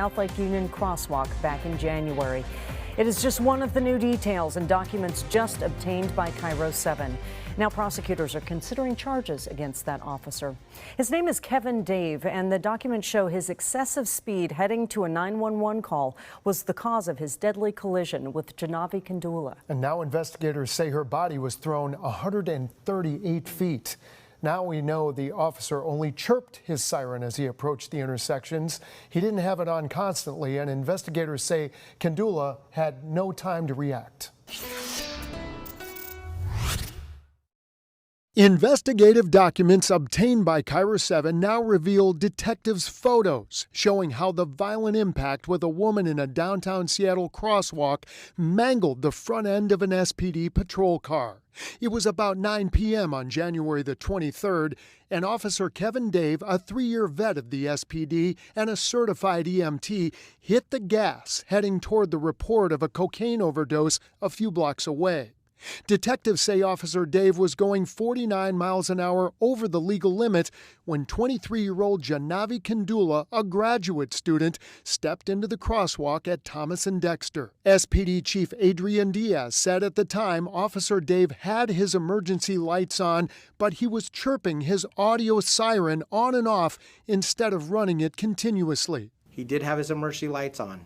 South Lake Union crosswalk back in January. It is just one of the new details and documents just obtained by KIRO 7. Now prosecutors are considering charges against that officer. His name is Kevin Dave, and the documents show his excessive speed heading to a 911 call was the cause of his deadly collision with Janavi Kandula. And now investigators say her body was thrown 138 feet. Now we know the officer only chirped his siren as he approached the intersections. He didn't have it on constantly, and investigators say Kandula had no time to react. Investigative documents obtained by KIRO 7 now reveal detectives' photos showing how the violent impact with a woman in a downtown Seattle crosswalk mangled the front end of an SPD patrol car. It was about 9 p.m. on January the 23rd, and Officer Kevin Dave, a 3-year vet of the SPD and a certified EMT, hit the gas heading toward the report of a cocaine overdose a few blocks away. Detectives say Officer Dave was going 49 miles an hour over the legal limit when 23-year-old Janavi Kandula, a graduate student, stepped into the crosswalk at Thomas and Dexter. SPD Chief Adrian Diaz said at the time Officer Dave had his emergency lights on, but he was chirping his audio siren on and off instead of running it continuously. He did have his emergency lights on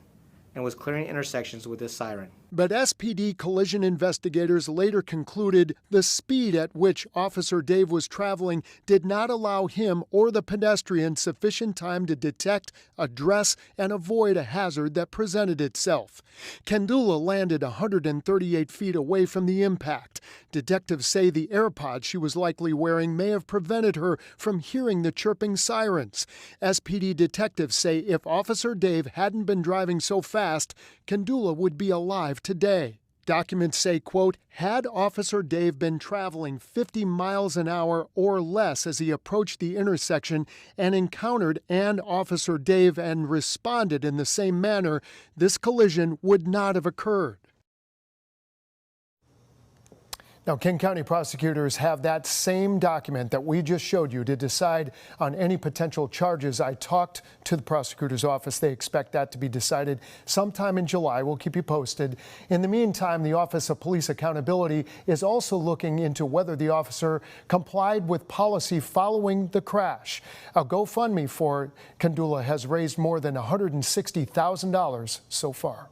and was clearing intersections with his siren. But SPD collision investigators later concluded the speed at which Officer Dave was traveling did not allow him or the pedestrian sufficient time to detect, address, and avoid a hazard that presented itself. Kandula landed 138 feet away from the impact. Detectives say the AirPods she was likely wearing may have prevented her from hearing the chirping sirens. SPD detectives say if Officer Dave hadn't been driving so fast, Kandula would be alive today. Documents say, quote, had Officer Dave been traveling 50 miles an hour or less as he approached the intersection and encountered Officer Dave and responded in the same manner, this collision would not have occurred. Now, King County prosecutors have that same document that we just showed you to decide on any potential charges. I talked to the prosecutor's office. They expect that to be decided sometime in July. We'll keep you posted. In the meantime, the Office of Police Accountability is also looking into whether the officer complied with policy following the crash. A GoFundMe for Kandula has raised more than $160,000 so far.